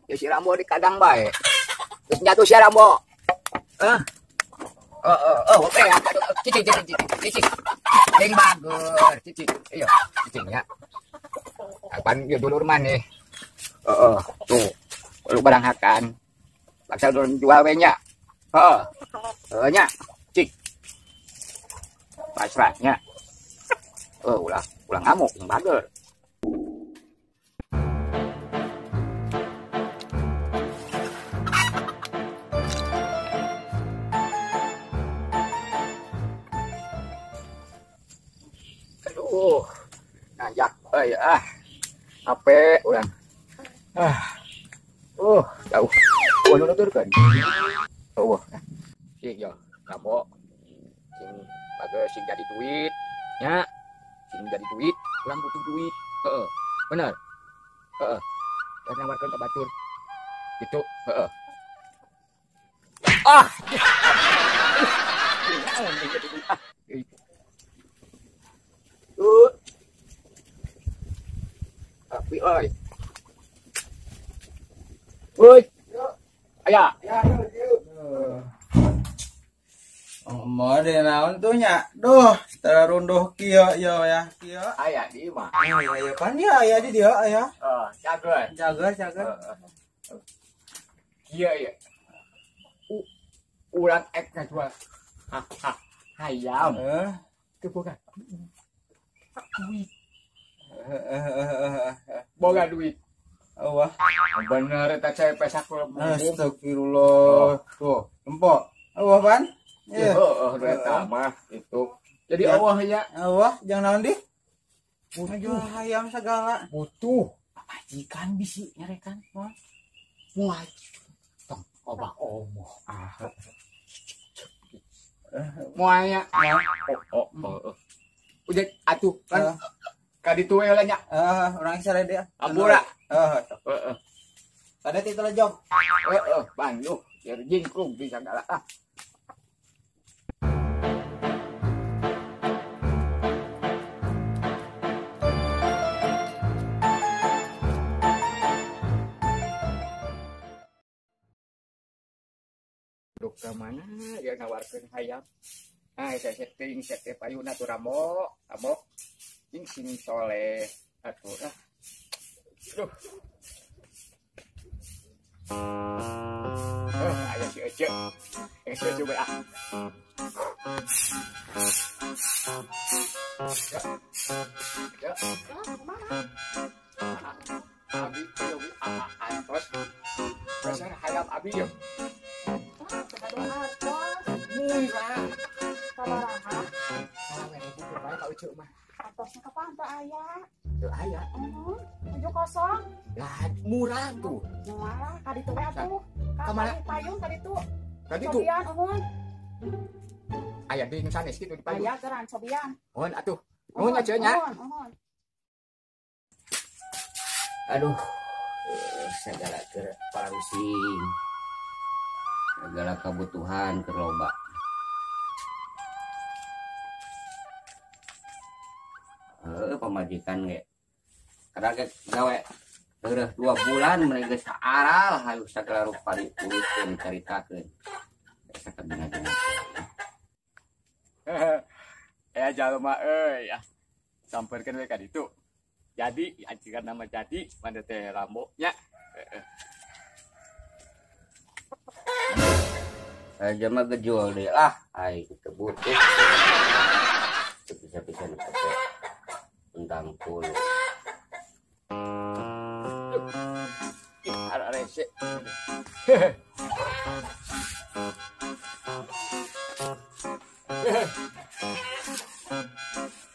Ya si Rambo di kadang bae. Terus jatuh si Rambo. Oke ya. Cicing. Yang bagus, cicing. Iya, cicingnya. Kapan dia dulur mana? Tuh. Lu barang hakan. Bakal dulur jual we nya. Nya. Cik. Pasrahnya. Ulang ngamuk yang bagus. Najak, ape ulang. Jauh. Nuturkeun. Sih yo, Rambo. Sing bagus sing jadi duit, nya. Sing jadi duit, ulang butuh duit. Bener. Dan nawarkeun ka batur. Gitu, Tapi Woi. Aya. Mau di naon tuh nya? Duh, terunduh kieu ya, kieu. Aya di mah. Ya kan ya aya di dia aya. Jager. Kieu ya. Urang ek jual. Hayam. Teu boga. Duit. Boga duit. Wah, bener eta cai pesak astagfirullah. Tuh, empok. Wah, Pan? Ya, eta mah itu. Jadi Allah ya. Allah, jangan naon di. Jual ayam segala. Butuh. Majikan bisi nyarekan. Wah. Tong obah omoh. Moanya. Udah atuh kan. Kaditu we nya. Urang sare dia. Abura. Pada titel jog. Bandung. Biar jingkung bisa galak. Duk ke mana dia nawarkeun hayam. Saya setting payuna tuh Rambo. Sing soleh atuh lah. Aduh. Ayo si Ece. Ece coba Ya. Abi, antos. Besar hayam abi ya. Murah. Sabaraha? Kau cuk mah. Atosnya kapan teu aya? Teu aya. 7-0. Lah murah tuh. Mualah ka ditu we atuh. Kamana? Payung ka ditu. Ka ditu. Cobian uhun. Aya di sanes kitu di payung. Aya geran cobian. Nuhun atuh. Nuhun nya ceuk nya. Uhun. Aduh. Segala keur parusing. Segala kebutuhan keur loba. Pemajikan ge kada ge gawe heureuh 2 bulan mereka geus saaral hayu sagala rupa diuruskeun caritakeun sakadina dina. Jalma euy sampeurkeun we ka ditu. Jadi anjingan nama jadi mande teh Rambo nya. Aja mah gejol deui lah, ai kitu butuh. Bisa-bisa dipakai tentang puluh. Ada rese.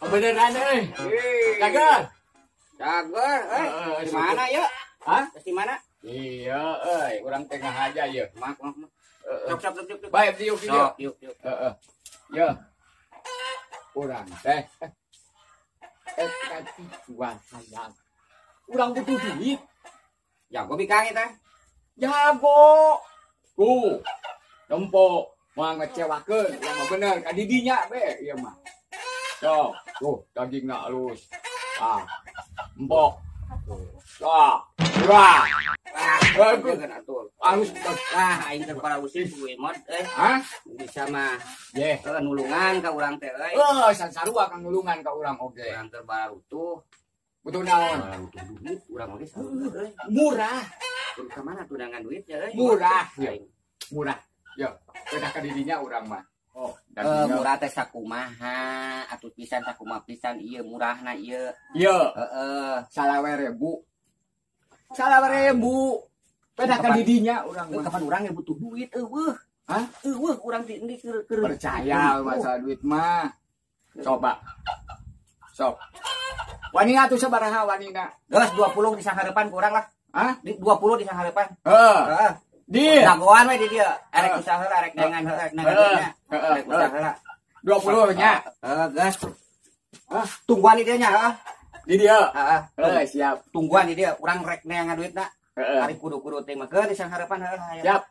Beneran euy. Jagar. Di mana ya? Hah? Di mana? Iya, urang tengah aja ya. Mak. Cok. Baik, diuk. Ya. Urang teh. Kasih jual sayang. Urang butuh duit. Jago bikang teh. Jago. Tuh. Tempo mau ngecewakeun, yang bener ka didinya be ieu mah. Tuh, dagingna halus. Empok. Murah. Bagus. Jangan atuh. Halus. Lah aing teh para usin kuwi mod Hah? bisa mah Ye. nulungan ka urang teh euy. Sarua kang nulungan ka urang oge. Urang teh bara utuh. Betul naon? Bara utuh duit urang oge sarua euy. Murah. Kudu ka mana tunangan duit ya euy. Murah. Aing. Murah. Yo, beda ka didinya urang mah. Oh, Murah teh sakumaha atuh pisan sakumaha pisan ieu murahna ieu. Yo, Heeh. 9.000. 9.000. Beda ka didinya urang mah. Kapan urang ge butuh duit eueuh. Hah? Eueuh urang di keur Percaya masalah duit mah. Coba. Sok. Wanina tuh sabaraha wanina? Geus 20 di saharepan kurang lah. Hah? Di 20 di saharepan. Heeh. Di Dagoan we di dia. Arek usaha heula arek dengan heula arek nangadeuna. Arek usaha heula. 20 nya. Gas. Tungguan di dieu nya, heeh. Di dia. Heeh. Siap. Tungguan di dia urang rek neangan duitna. Heeh. Ari kudu-kudu teh mah keur di saharepan heula aya. Siap.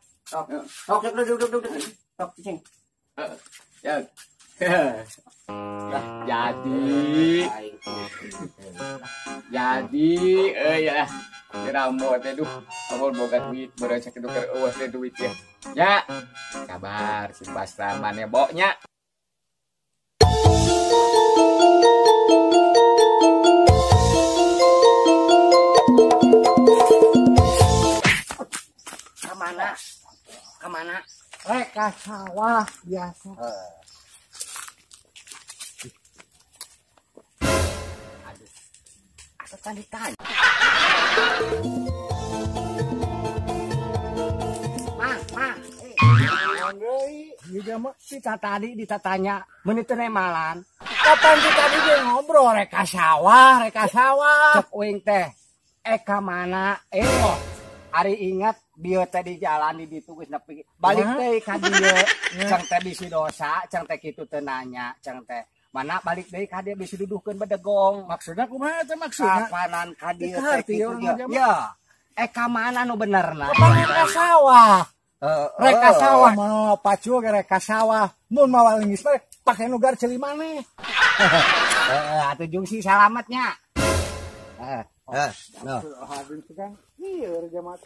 Sok duduk. Sok cicing. Ya. Jadi ya Ramo teh duh kamu boga duit bereca kitu keur eueuh teh duit ya. Ya. Sabar si Basra mane boknya. Kemana? Reka sawah biasa. Aku kan ditanya. Mang. Juga mah kita tadi ditatanya menit teh malan. Kapan kita tadi dia ngobrol reka sawah. Cek uing teh. Eka mana? Ari ingat dia teh di jalan di ditu geus nepi. Balik teh ka dieu. Cang teh bisi dosa, cang teh kitu teh nanya, cang teh mana balik deui ka dieu bisi duduhkeun bedegong. Maksudna kumaha teh maksudna? Kapanan ka dieu teh kitu dia. Ya. Eka mana nu benerna? Reka sawah. Reka sawah mah pacu ge reka sawah. Mun mawal geus mah pake nugar ceuli maneh. Atuh jeung si salametnya. Hadir sedang. Iya, jamaah.